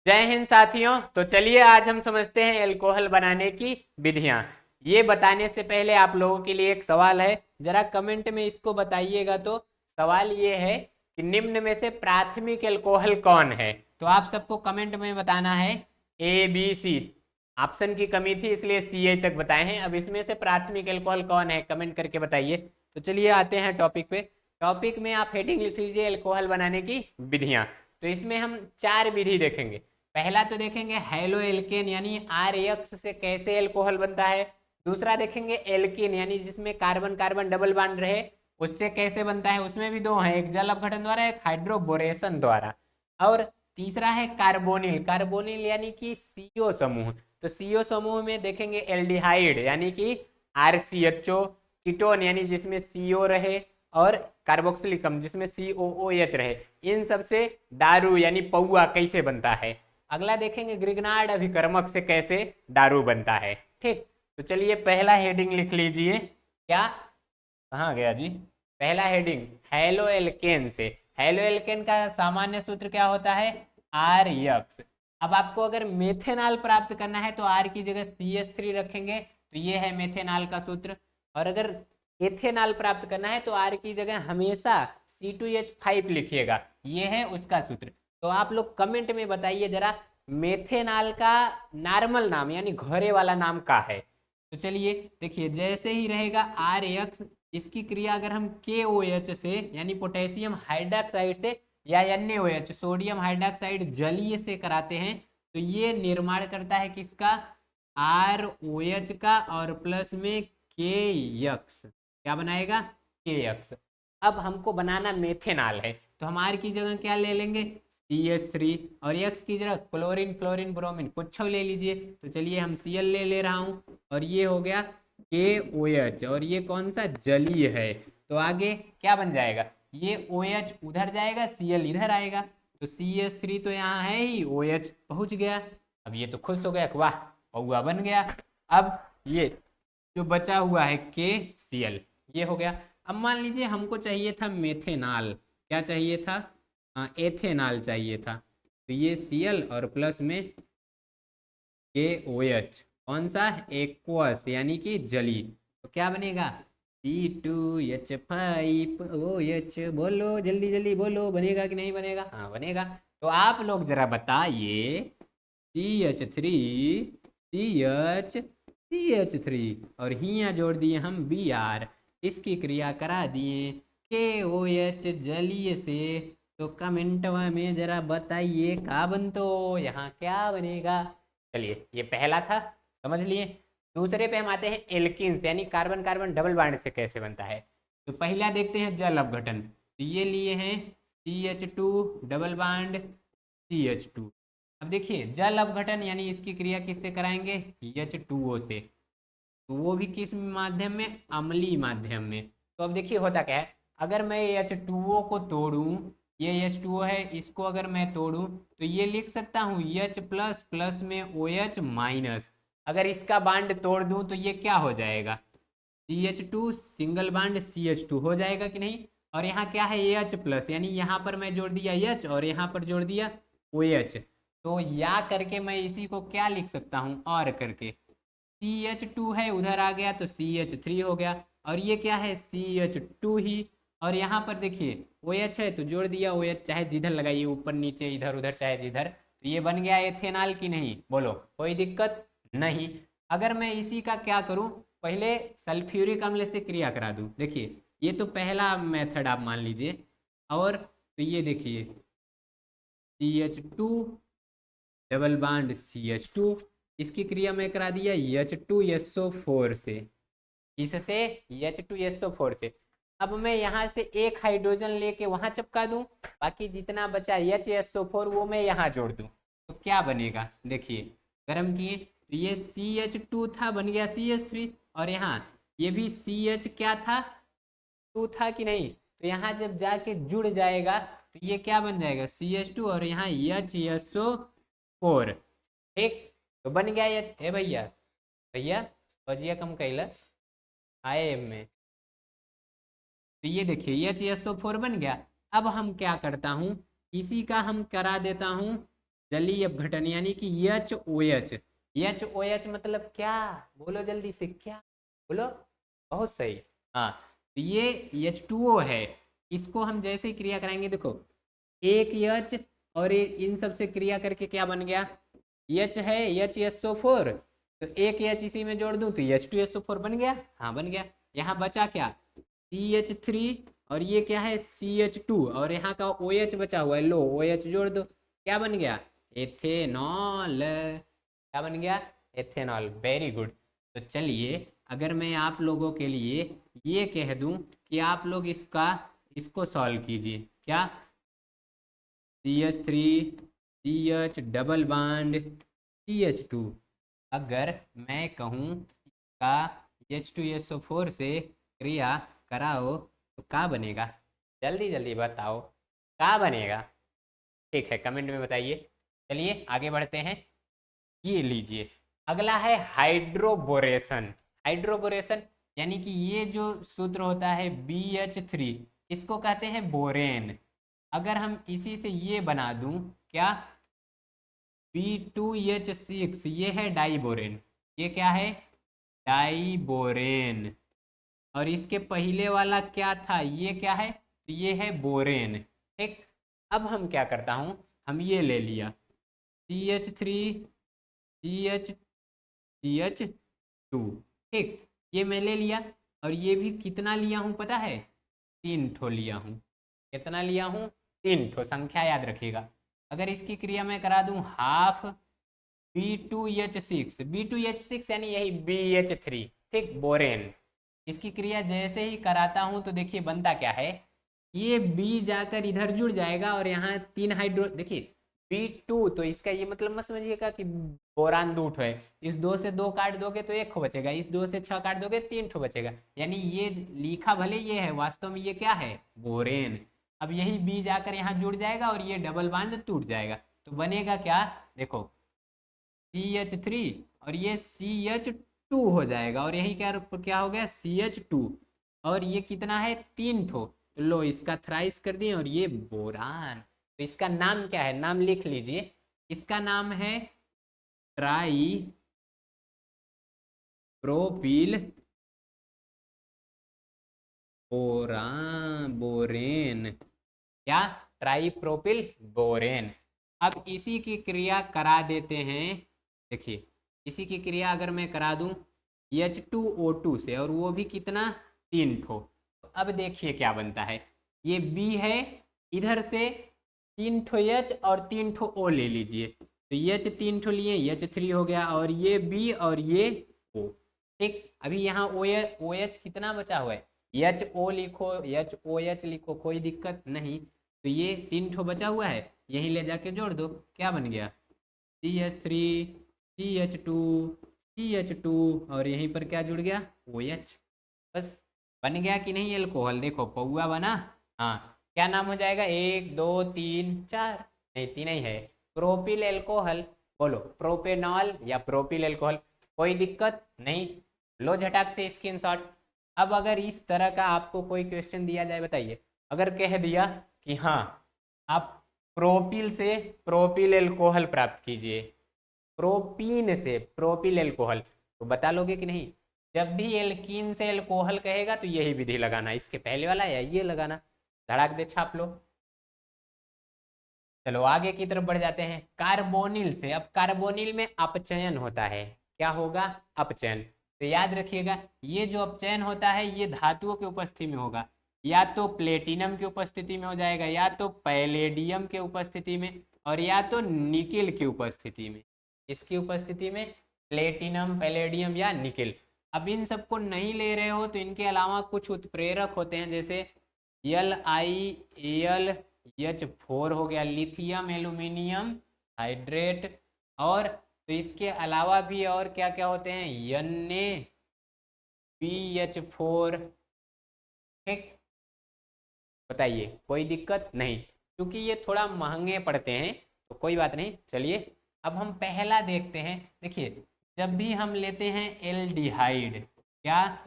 जय हिंद साथियों। तो चलिए आज हम समझते हैं अल्कोहल बनाने की विधियां। ये बताने से पहले आप लोगों के लिए एक सवाल है, जरा कमेंट में इसको बताइएगा। तो सवाल ये है कि निम्न में से प्राथमिक अल्कोहल कौन है। तो आप सबको कमेंट में बताना है ABC। ऑप्शन की कमी थी इसलिए CA तक बताए हैं। अब इसमें से प्राथमिक अल्कोहल कौन है कमेंट करके बताइए। तो चलिए आते हैं टॉपिक पे। टॉपिक में आप हेडिंग लिख लीजिए अल्कोहल बनाने की विधियां। तो इसमें हम 4 विधि देखेंगे। पहला तो देखेंगे हैलो एल्केन यानी RX से कैसे अल्कोहल बनता है। दूसरा देखेंगे एल्केन यानी जिसमें कार्बन कार्बन डबल बॉन्ड रहे, उससे कैसे बनता है। उसमें भी दो हैं, एक जल अपघटन द्वारा, एक हाइड्रोबोरेशन द्वारा। और तीसरा है कार्बोनिल। कार्बोनिल यानी कि CO समूह। तो CO समूह में देखेंगे एल्डिहाइड यानी कि RCHO, कीटोन यानी जिसमें CO रहे, और कार्बोक्सिलिकम जिसमें COOH रहे। इन सब से दारू यानी पौआ कैसे बनता है। अगला देखेंगे ग्रिग्नार्ड अभिकर्मक से कैसे दारू बनता है। ठीक, तो चलिए पहला हेडिंग लिख लीजिए। क्या, कहाँ गया जी। पहला हेडिंग हैलो एल्केन से। हैलो एल्केन का सामान्य सूत्र क्या होता है, RX। अब आपको अगर मेथेनॉल प्राप्त करना है तो R की जगह CH3 रखेंगे, तो ये है मेथेनॉल का सूत्र। और अगर एथेनॉल प्राप्त करना है तो R की जगह हमेशा C2H5 लिखिएगा, ये है उसका सूत्र। तो आप लोग कमेंट में बताइए जरा, मेथेनॉल का नॉर्मल नाम यानी घरे वाला नाम का है। तो चलिए देखिए, जैसे ही रहेगा RX, इसकी क्रिया अगर हम KOH से यानी पोटेशियम हाइड्रोक्साइड से या NaOH सोडियम हाइड्रोक्साइड जलीय से कराते हैं, तो ये निर्माण करता है किसका, ROH का, और प्लस में KX। क्या बनाएगा, KX। अब हमको बनाना मेथेनॉल है, तो हम R की जगह क्या ले लेंगे, CH3, और X की जगह क्लोरीन फ्लोरीन ब्रोमीन कुछ ले लीजिए। तो चलिए हम Cl ले रहा हूँ, और ये हो गया KOH, और ये कौन सा जलीय है। तो आगे क्या बन जाएगा, ये OH उधर जाएगा, Cl इधर आएगा। तो CH3 तो यहाँ है ही, OH पहुंच गया। अब ये तो खुश हो गया, वाह पौआ बन गया। अब ये जो बचा हुआ है KCl, ये हो गया। अब मान लीजिए हमको चाहिए था मेथेनॉल। क्या चाहिए था, एथेनॉल चाहिए था। तो ये Cl और प्लस में KOH, कौन सा, एक्वस यानी कि जली। तो क्या बनेगा, C2H5OH। बोलो जल्दी जल्दी बोलो, बनेगा कि नहीं बनेगा, हाँ बनेगा। तो आप लोग जरा बताइए, CH3 और हिया जोड़ दिए हम Br, इसकी क्रिया करा दिए KOH जलीय से। तो कमेंटवा में जरा बताइए का बनतो, यहाँ क्या बनेगा। चलिए ये पहला था, समझ लिए। दूसरे पे हम आते हैं एल्किन्स यानी कार्बन कार्बन डबल बॉन्ड से कैसे बनता है। तो पहला देखते हैं जल अपघटन। तो ये लिए हैं CH2 डबल बॉन्ड CH2। अब देखिए जल अपघटन यानी इसकी क्रिया किससे कराएंगे, H2O से। तो वो भी किस माध्यम में, अम्लीय माध्यम में। तो अब देखिए होता क्या है, अगर मैं H2O को तोड़ूं, ये H2O है, इसको अगर मैं तोड़ूं तो ये लिख सकता हूँ H प्लस प्लस में OH माइनस। अगर इसका बांड तोड़ दूं तो ये क्या हो जाएगा, CH2 सिंगल बांड CH2 हो जाएगा कि नहीं। और यहाँ क्या है H प्लस, यानी यहाँ पर मैं जोड़ दिया H और यहाँ पर जोड़ दिया OH। तो या करके मैं इसी को क्या लिख सकता हूँ, और करके CH2 है उधर आ गया तो CH3 हो गया, और ये क्या है CH2 ही। और यहाँ पर देखिए OH है तो जोड़ दिया OH, चाहे जिधर लगाइए ऊपर नीचे इधर उधर चाहे जिधर। तो ये बन गया एथेनॉल की नहीं, बोलो कोई दिक्कत नहीं। अगर मैं इसी का क्या करूं, पहले सल्फ्यूरिक अम्ल से क्रिया करा दूं। देखिए ये तो पहला मेथड आप मान लीजिए। और तो ये देखिए CH2 डबल बॉन्ड CH2, इसकी क्रिया मैं करा दिया H2SO4 से। इससे H2SO4 से। अब मैं यहाँ से एक हाइड्रोजन लेके वहां चिपका दूं, बाकी जितना बचा HSO4 वो मैं यहाँ जोड़ दूं। तो क्या बनेगा, देखिए गर्म किए तो ये CH2 था, बन गया CH3। और यहाँ ये भी CH क्या था, 2 था कि नहीं। तो यहाँ जब जाके जुड़ जाएगा तो ये क्या बन जाएगा CH2, और यहाँ HSO4। ठीक, तो बन गया H है भैया। भैया भजिया कम कैला आए में। तो ये देखिए HSO4 बन गया। अब हम क्या करता हूँ, इसी का हम करा देता हूँ जलीय अपघटन, यानी कि HOH। HOH मतलब क्या, बोलो जल्दी से, क्या बोलो, बहुत सही। हाँ, तो ये H2O है, इसको हम जैसे ही क्रिया कराएंगे, देखो एक H और इन सब से क्रिया करके क्या बन गया, H है HSO4, तो एक H इसी में जोड़ दूं तो H2SO4 बन गया। हाँ बन गया। यहाँ बचा क्या, CH3, और ये क्या है CH2, और यहाँ का OH बचा हुआ है, लो OH जोड़ दो, क्या बन गया, एथेनॉल। क्या बन गया, एथेनॉल। Very good. तो चलिए, अगर मैं आप लोगों के लिए ये कह दूं कि आप लोग इसको सॉल्व कीजिए, क्या, CH3 CH double bond CH2, अगर मैं कहूँ का H2SO4 से क्रिया कराओ तो क्या बनेगा, जल्दी जल्दी बताओ, क्या बनेगा। ठीक है, कमेंट में बताइए। चलिए आगे बढ़ते हैं। ये लीजिए, अगला है हाइड्रोबोरेशन। हाइड्रोबोरेशन यानी कि ये जो सूत्र होता है BH3, इसको कहते हैं बोरेन। अगर हम इसी से ये बना दूं, क्या, B2H6, ये है डाइबोरेन। ये क्या है, डाइबोरेन। और इसके पहले वाला क्या था, ये क्या है, तो ये है बोरेन। ठीक, अब हम क्या करता हूँ, हम ये ले लिया CH3 CH2, ठीक, ये मैं ले लिया, और ये भी कितना लिया हूँ पता है, 3 ठो लिया हूँ। कितना लिया हूँ, 3 ठो, संख्या याद रखिएगा। अगर इसकी क्रिया मैं करा दूं हाफ B2H6 यानी यही BH3, ठीक, बोरेन। इसकी क्रिया जैसे ही कराता हूं तो देखिए बनता क्या है, ये B जाकर इधर जुड़ जाएगा, और यहाँ 3 हाइड्रो, देखिए B2, तो इसका ये मतलब मत समझिएगा कि बोरान 2 ठो है। इस 2 से 2 काट दोगे तो 1 ठो बचेगा, इस 2 से 6 काट दोगे 3 ठो बचेगा, यानी ये लिखा भले ये है, वास्तव में ये क्या है, बोरेन। अब यही B जाकर यहाँ जुड़ जाएगा और ये डबल बॉन्ड टूट जाएगा, तो बनेगा क्या, देखो CH3, और ये CH2 हो जाएगा, और यही क्या क्या हो गया, CH2, और ये कितना है, 3 ठो, तो लो इसका थ्राइस कर दिए, और ये बोरान। तो इसका नाम क्या है, नाम लिख लीजिए, इसका नाम है ट्राई प्रोपिल बोरेन। क्या, ट्राइप्रोपिल बोरेन। अब इसी की क्रिया करा देते हैं, देखिए इसी की क्रिया अगर मैं करा दूं H2O2 से, और वो भी कितना, 3 ठो, अब देखिए क्या बनता है, ये B है, इधर से 3 ठो H और 3 ठो O ले लीजिए, तो H 3 ठो लिए, H3 हो गया, और ये B और ये O। ठीक, अभी यहाँ OH कितना बचा हुआ है, HO लिखो, HOH लिखो, कोई दिक्कत नहीं। तो ये 3 ठो बचा हुआ है, यहीं ले जाके जोड़ दो, क्या बन गया, CH3 CH2 CH2, और यहीं पर क्या जुड़ गया, OH। बस, बन गया कि नहीं एल्कोहल, देखो पौआ बना। हाँ, क्या नाम हो जाएगा, 1 2 3 4, नहीं 3 ही है, प्रोपिल एल्कोहल। बोलो प्रोपेनॉल या प्रोपिल एल्कोहल, कोई दिक्कत नहीं, लो झटाक से स्क्रीनशॉट। अब अगर इस तरह का आपको कोई क्वेश्चन दिया जाए, बताइए, अगर कह दिया कि हाँ आप प्रोपिल से प्रोपिल एल्कोहल प्राप्त कीजिए, प्रोपीन से प्रोपिल एल्कोहल, तो बता लोगे कि नहीं। जब भी एल्कीन से एल्कोहल कहेगा तो यही विधि लगाना, इसके पहले वाला या ये लगाना, धड़ाक दे छाप लो। चलो आगे की तरफ बढ़ जाते हैं, कार्बोनिल से। अब कार्बोनिल में अपचयन होता है, क्या होगा, अपचयन। तो याद रखिएगा, ये जो अपचयन होता है ये धातुओं की उपस्थिति में होगा, या तो प्लेटिनम की उपस्थिति में हो जाएगा, या तो पैलेडियम के उपस्थिति में, और या तो निकिल की उपस्थिति में। इसकी उपस्थिति में प्लेटिनम, पैलेडियम या निकिल। अब इन सबको नहीं ले रहे हो तो इनके अलावा कुछ उत्प्रेरक होते हैं, जैसे LiAlH4 हो गया, लिथियम एल्यूमिनियम हाइड्रेट। और तो इसके अलावा भी और क्या क्या होते हैं, NaBH4। ठीक, बताइए, कोई दिक्कत नहीं, क्योंकि ये थोड़ा महंगे पड़ते हैं, तो कोई बात नहीं। चलिए अब हम पहला देखते हैं, देखिए जब भी हम लेते हैं एल्डिहाइड, क्या,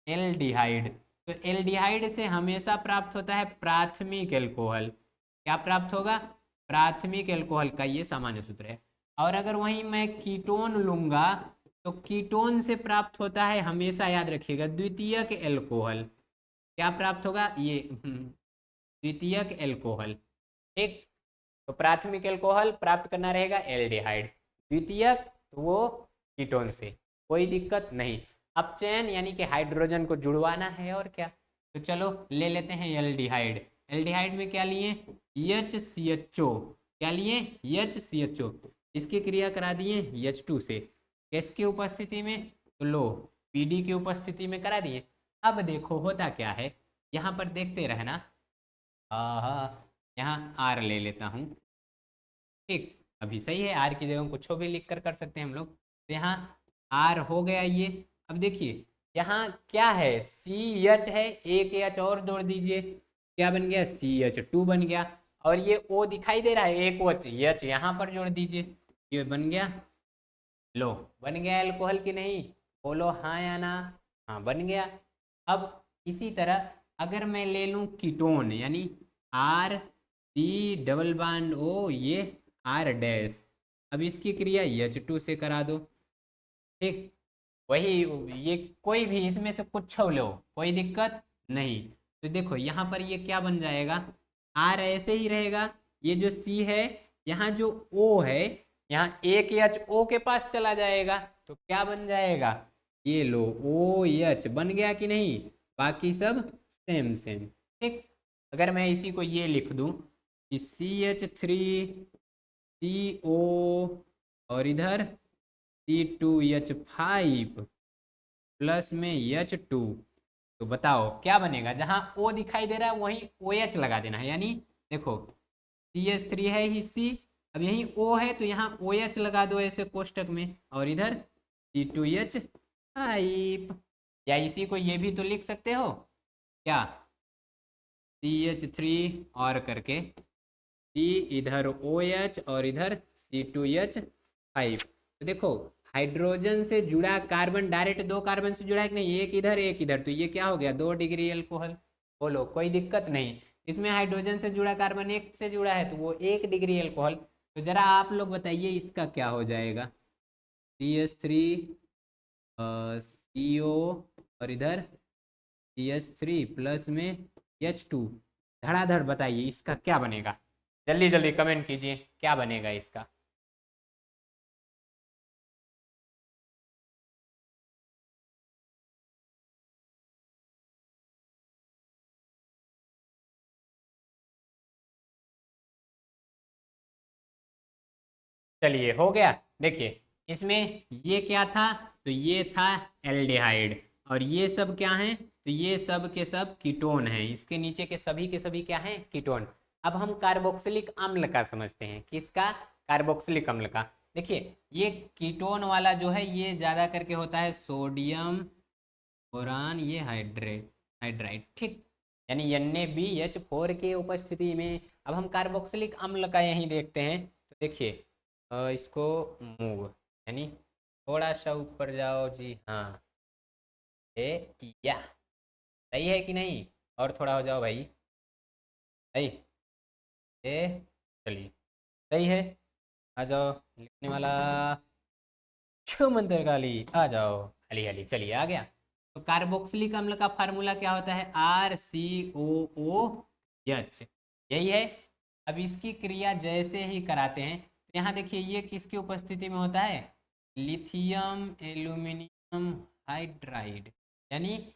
एल्डिहाइड, तो एल्डिहाइड से हमेशा प्राप्त होता है प्राथमिक एल्कोहल। क्या प्राप्त होगा, प्राथमिक एल्कोहल का ये सामान्य सूत्र है। और अगर वहीं मैं कीटोन लूंगा तो कीटोन से प्राप्त होता है, हमेशा याद रखिएगा, द्वितीयक एल्कोहल। क्या प्राप्त होगा? ये द्वितीयक एल्कोहल। ठीक, तो प्राथमिक एल्कोहल प्राप्त करना रहेगा एल्डिहाइड, द्वितीयक तो वो कीटोन से, कोई दिक्कत नहीं। अब चेन यानी कि हाइड्रोजन को जुड़वाना है और क्या, तो चलो ले लेते हैं एल्डिहाइड। एल्डिहाइड में क्या लिए? HCHO। क्या लिए? HCHO। इसकी क्रिया करा दिए H2 से, किसकी उपस्थिति में? तो लो, PD की उपस्थिति में करा दिए। अब देखो होता क्या है, यहाँ पर देखते रहना। हाँ, यहाँ R ले लेता हूँ। ठीक, अभी सही है, आर की जगह कुछ भी लिख कर सकते हैं हम लोग। तो यहाँ आर हो गया ये। अब देखिए यहाँ क्या है, सी एच है, एक एच और जोड़ दीजिए, क्या बन गया? CH2 बन गया। और ये O दिखाई दे रहा है, एक एच यहाँ पर जोड़ दीजिए, ये बन गया। लो, बन गया एल्कोहल की नहीं? बोलो हाँ या ना? हाँ, बन गया। अब इसी तरह अगर मैं ले लूँ कीटोन, यानी R⁻O, ये R डैश, अब इसकी क्रिया H2 से करा दो। ठीक, वही, ये कोई भी इसमें से कुछ लो, कोई दिक्कत नहीं। तो देखो यहाँ पर ये क्या बन जाएगा, R ऐसे ही रहेगा, ये जो C है, यहाँ जो O है, यहाँ एक H O के पास चला जाएगा, तो क्या बन जाएगा? ये लो OH बन गया कि नहीं? बाकी सब सेम सेम। ठीक, अगर मैं इसी को ये लिख दूं कि CH3CO और इधर C2H5 प्लस में H2, तो बताओ क्या बनेगा? जहां O दिखाई दे रहा है वहीं OH लगा देना है, यानी देखो CH3 है ही C, अब यहीं O है तो यहाँ OH लगा दो ऐसे कोष्टक में, और इधर C2H5। या इसी को ये भी तो लिख सकते हो क्या, CH3 और करके C, इधर OH और इधर C2H5। तो देखो हाइड्रोजन से जुड़ा कार्बन डायरेक्ट दो कार्बन से जुड़ा है कि नहीं, एक इधर, तो ये क्या हो गया? 2 डिग्री एल्कोहल। बोलो कोई दिक्कत नहीं। इसमें हाइड्रोजन से जुड़ा कार्बन एक से जुड़ा है तो वो 1 डिग्री एल्कोहल। तो जरा आप लोग बताइए इसका क्या हो जाएगा? CH3 CO और इधर CH3 प्लस में H2, धड़ाधड़ बताइए इसका क्या बनेगा? जल्दी जल्दी कमेंट कीजिए, क्या बनेगा इसका? चलिए हो गया। देखिए इसमें ये क्या था, तो ये था एल्डिहाइड, और ये सब क्या हैं? तो ये सब के सब कीटोन हैं, इसके नीचे के सभी क्या हैं? कीटोन। अब हम कार्बोक्सिलिक अम्ल का समझते हैं, किसका? कार्बोक्सिलिक अम्ल का। देखिए ये कीटोन वाला जो है ये ज़्यादा करके होता है सोडियम बोरान, ये हाइड्राइड। ठीक, यानी NaBH4 की उपस्थिति में। अब हम कार्बोक्सिलिक अम्ल का यहीं देखते हैं, तो देखिए इसको मूव, यानी थोड़ा सा ऊपर जाओ जी, हाँ, या सही है कि नहीं? और थोड़ा हो जाओ भाई, सही ए, चलिए सही है। आ जाओ लिखने वाला, छह मंत्र काली, आ जाओ, हली हली, चलिए आ गया। तो कार्बोक्सिलिक अम्ल का फार्मूला क्या होता है? RCOOH, यही है। अब इसकी क्रिया जैसे ही कराते हैं, तो यहाँ देखिए ये किसकी उपस्थिति में होता है? लिथियम एल्यूमिनियम हाइड्राइड, यानी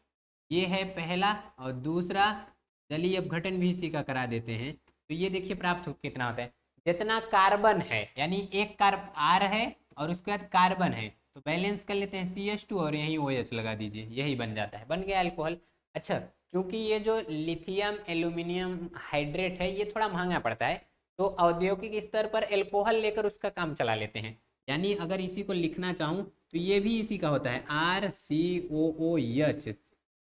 ये है पहला, और दूसरा जलीय अपघटन भी इसी का करा देते हैं। तो ये देखिए प्राप्त कितना होता है, जितना कार्बन है, यानी एक कार्ब R है और उसके बाद कार्बन है, तो बैलेंस कर लेते हैं CH2 और यहीं OH लगा दीजिए, यही बन जाता है, बन गया अल्कोहल। अच्छा, क्योंकि ये जो लिथियम एल्यूमिनियम हाइड्रेट है ये थोड़ा महंगा पड़ता है, तो औद्योगिक स्तर पर अल्कोहल लेकर उसका काम चला लेते हैं। यानी अगर इसी को लिखना चाहूँ तो ये भी इसी का होता है, RCOOH।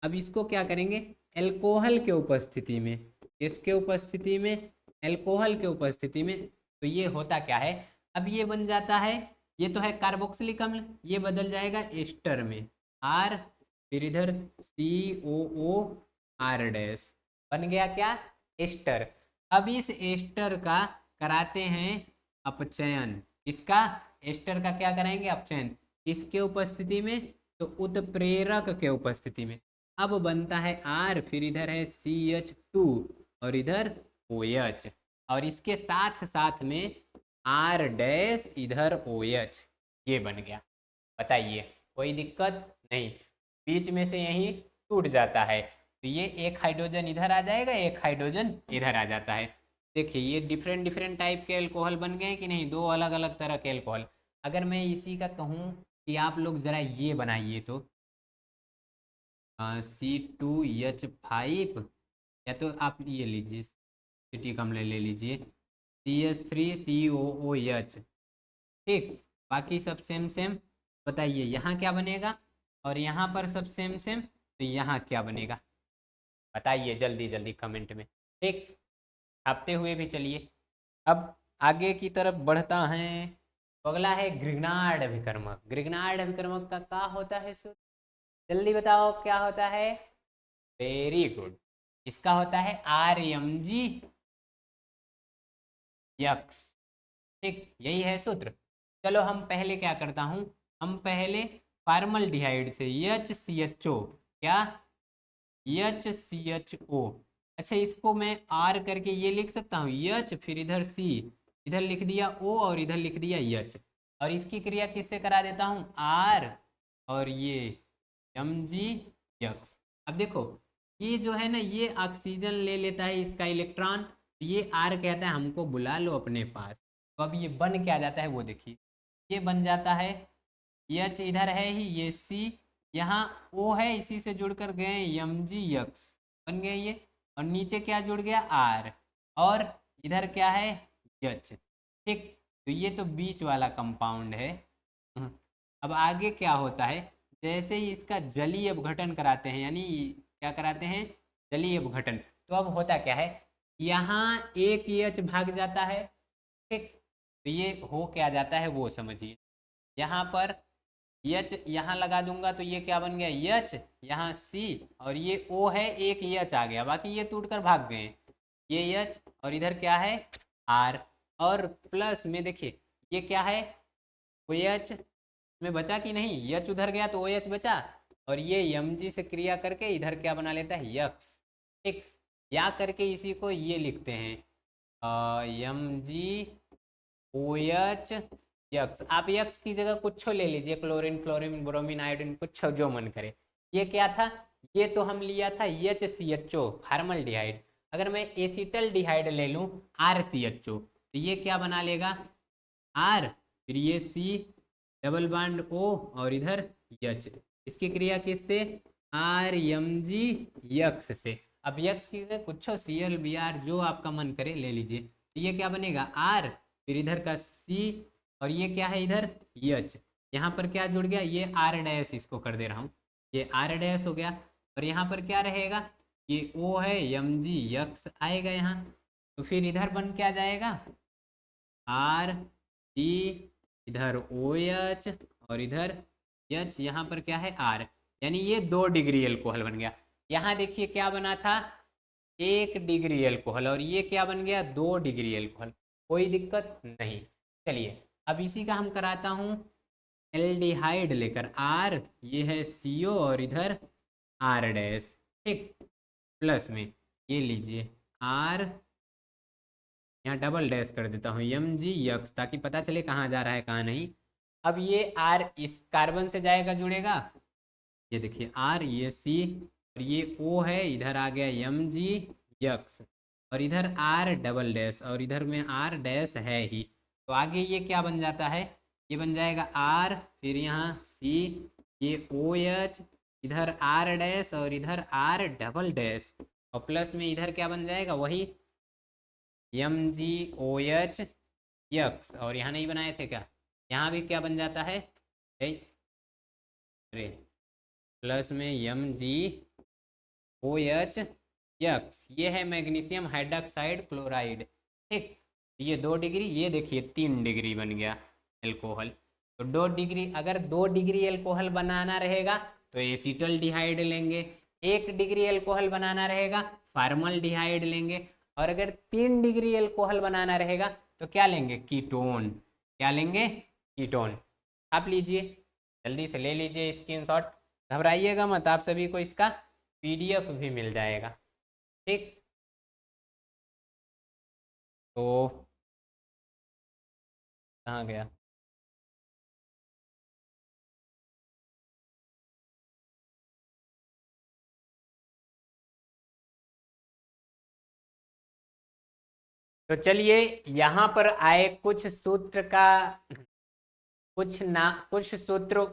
अब इसको क्या करेंगे? अल्कोहल के उपस्थिति में, किसके उपस्थिति में? अल्कोहल के उपस्थिति में। तो ये होता क्या है, अब ये बन जाता है, ये तो है कार्बोक्सिलिक अम्ल, ये बदल जाएगा एस्टर में, R, फिर इधर COO R डैश, बन गया क्या? एस्टर। अब इस एस्टर का कराते हैं अपचयन। किसका? एस्टर का क्या कराएंगे? अपचयन। किसके उपस्थिति में? तो उत्प्रेरक के उपस्थिति में। अब बनता है R, फिर इधर है CH2 और इधर OH, और इसके साथ साथ में R डैश इधर OH, ये बन गया। बताइए कोई दिक्कत नहीं, बीच में से यही टूट जाता है, तो ये एक हाइड्रोजन इधर आ जाएगा, एक हाइड्रोजन इधर आ जाता है। देखिए ये डिफरेंट डिफरेंट टाइप के अल्कोहल बन गए कि नहीं, दो अलग अलग तरह के अल्कोहल। अगर मैं इसी का कहूँ कि आप लोग ज़रा ये बनाइए तो C2H5, या तो आप ये लीजिए, सिटी कम ले लीजिए, CH3COOH, ठीक। बाकी सब सेम सेम। बताइए यहाँ क्या बनेगा, और यहाँ पर सब सेम सेम, तो यहाँ क्या बनेगा? बताइए जल्दी जल्दी कमेंट में, ठीक। छापते हुए भी चलिए। अब आगे की तरफ बढ़ता है। अगला है ग्रिग्नार्ड अभिकर्मक। ग्रिग्नार्ड अभिकर्मक का क्या होता है सर? जल्दी बताओ क्या होता है? वेरी गुड, इसका होता है RMG यक्स, ठीक, यही है सूत्र। चलो हम पहले क्या करता हूँ, हम पहले फार्मल्डिहाइड से HCHO, क्या? HCHO। अच्छा इसको मैं R करके ये लिख सकता हूँ H, फिर इधर C, इधर लिख दिया O और इधर लिख दिया H, और इसकी क्रिया किससे करा देता हूँ? R और ये MgX। अब देखो ये जो है ना, ये ऑक्सीजन ले लेता है इसका इलेक्ट्रॉन, ये R कहता है हमको बुला लो अपने पास। तो अब ये बन क्या जाता है वो देखिए, ये बन जाता है H इधर है ही, ये C, यहाँ O है, इसी से जुड़कर गए MgX, बन गए ये, और नीचे क्या जुड़ गया? R, और इधर क्या है? H, ठीक। तो ये तो बीच वाला कंपाउंड है। अब आगे क्या होता है, जैसे ही इसका जलीय अपघटन कराते हैं, यानी क्या कराते हैं? जलीय अपघटन। तो अब होता क्या है, यहाँ एक H भाग जाता है, ठीक। तो ये हो क्या जाता है वो समझिए, यहाँ पर H यहाँ लगा दूंगा तो ये क्या बन गया? H, यहाँ C, और ये O है, एक H आ गया, बाकी ये टूट कर भाग गए। ये H और इधर क्या है? R, और प्लस में देखिए ये क्या है? OH में बचा कि नहीं? H उधर गया तो OH बचा, और ये Mg से क्रिया करके इधर क्या बना लेता है? यक्स, ठीक। या करके इसी को ये लिखते हैं MgOH यक्स। आप यक्स की जगह कुछ ले लीजिए, क्लोरीन, फ्लोरीन, ब्रोमीन, आयोडीन, कुछ जो मन करे। ये क्या था? ये तो हम लिया था HCHO फार्मल्डिहाइड। अगर मैं एसिटल्डिहाइड ले लूँ RCHO, तो ये क्या बना लेगा? R, फिर ये C, डबल बाड O, और इधर H। इसकी क्रिया किससे? RMG यक्स से। अब यक्स की जगह कुछ ClBr जो आपका मन करे ले लीजिए। तो ये क्या बनेगा? R, फिर इधर का C, और ये क्या है इधर? H। यहाँ पर क्या जुड़ गया? ये R डैश, इसको कर दे रहा हूँ, ये R डैश हो गया, और यहाँ पर क्या रहेगा? ये O है, Mg यक्स आएगा यहाँ। तो फिर इधर बन क्या जाएगा? R C, इधर OH, और इधर H, यहाँ पर क्या है? R, यानी ये 2 डिग्री एल्कोहल बन गया। यहाँ देखिए क्या बना था? 1 डिग्री एल्कोहल, और ये क्या बन गया? 2 डिग्री एल्कोहल। कोई दिक्कत नहीं। चलिए अब इसी का हम कराता हूँ एल्डिहाइड लेकर। R, ये है CO, और इधर R डैश, ठीक। प्लस में ये लीजिए R, यहाँ डबल डैश कर देता हूँ Mg यक्स, ताकि पता चले कहाँ जा रहा है कहाँ नहीं। अब ये R इस कार्बन से जाएगा, जुड़ेगा, ये देखिए R, ये C, और ये O है, इधर आ गया Mg यक्स, और इधर R डबल डैश, और इधर में R डैश है ही। तो आगे ये क्या बन जाता है? ये बन जाएगा R, फिर यहाँ C, ये OH, इधर R डैश, और इधर R डबल डैश, और प्लस में इधर क्या बन जाएगा? वही MgOH यक्स। और यहाँ नहीं बनाए थे क्या? यहाँ भी क्या बन जाता है? अरे प्लस में MgOH यक्स, ये है मैग्नीशियम हाइड्रॉक्साइड क्लोराइड, ठीक। ये 2 डिग्री, ये देखिए 3 डिग्री बन गया एल्कोहल। तो 2 डिग्री, अगर 2 डिग्री एल्कोहल बनाना रहेगा तो एसिटल्डिहाइड लेंगे, 1 डिग्री एल्कोहल बनाना रहेगा फार्मल्डिहाइड लेंगे, और अगर 3 डिग्री एल्कोहल बनाना रहेगा तो क्या लेंगे, कीटोन। क्या लेंगे, कीटोन। आप लीजिए, जल्दी से ले लीजिए स्क्रीनशॉट। घबराइएगा मत, आप सभी को इसका पीडीएफ भी मिल जाएगा। ठीक, तो कहाँ गया, तो चलिए यहाँ पर आए कुछ सूत्र का कुछ सूत्रों,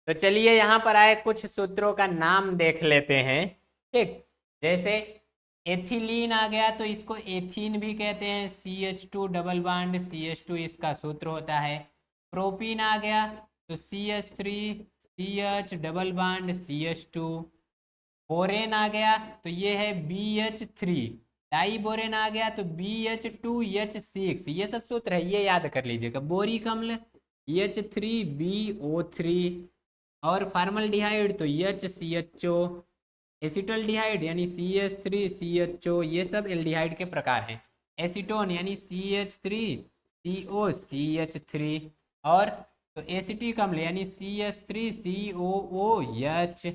तो चलिए यहाँ पर आए कुछ सूत्रों का नाम देख लेते हैं। ठीक, जैसे एथिलीन आ गया तो इसको एथीन भी कहते हैं, CH2 डबल बॉन्ड CH2 इसका सूत्र होता है। प्रोपीन आ गया तो CH3 CH double bond CH2। Borane आ गया तो ये है BH3। डाई बोरेन आ गया तो BH2H6। ये सब सूत्र है, ये याद कर लीजिएगा। बोरिक अम्ल H3BO3। और फार्मल्डिहाइड तो HCHO। एसिटल्डिहाइड यानी CH3CHO, ये सब एल्डिहाइड के प्रकार हैं। एसीटोन यानी CH3COCH3। और तो एसिटिक अम्ल यानी CH3COOH।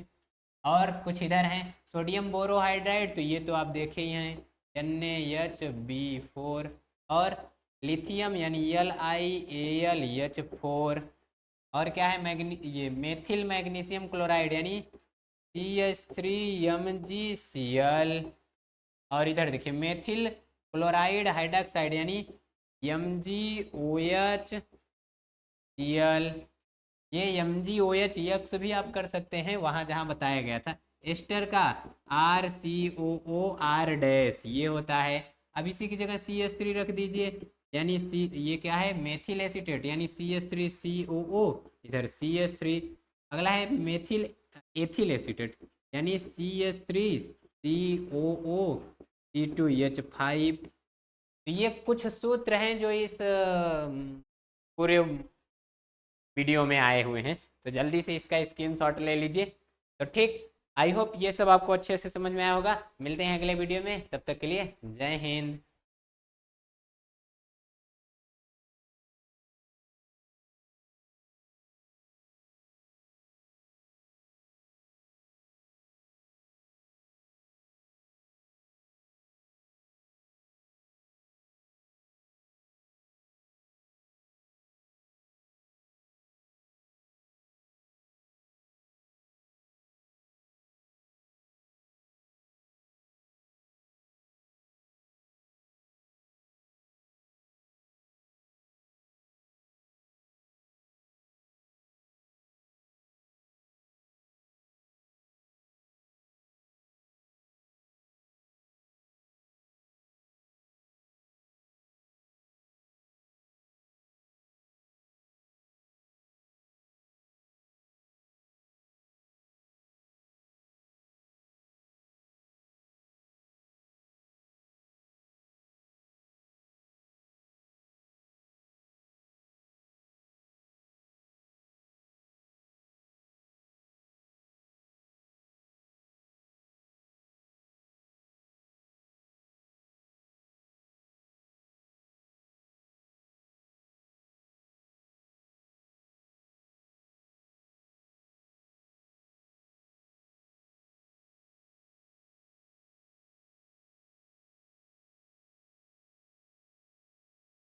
और कुछ इधर हैं, सोडियम बोरोहाइड्राइड तो ये तो आप देखे ही हैं, NaHB4। और लिथियम यानी LiAlH4। और क्या है, ये मेथिल मैग्नीशियम क्लोराइड यानी CH3MgCl। और इधर देखिए मेथिल क्लोराइड हाइड्रॉक्साइड यानी MgOHCl। ये MgOH यक्स भी आप कर सकते हैं वहाँ जहाँ बताया गया था। एस्टर का RCOOR- ये होता है। अब इसी की जगह CH3 रख दीजिए, यानी ये क्या है, मेथिल एसीटेट यानी CH3COO, इधर CH3। अगला है मेथिल एथिल एसीटेट यानी CH3COO C2H5। तो ये कुछ सूत्र हैं जो इस पूरे वीडियो में आए हुए हैं, तो जल्दी से इसका स्क्रीनशॉट ले लीजिए। तो ठीक, आई होप ये सब आपको अच्छे से समझ में आया होगा। मिलते हैं अगले वीडियो में, तब तक के लिए जय हिंद।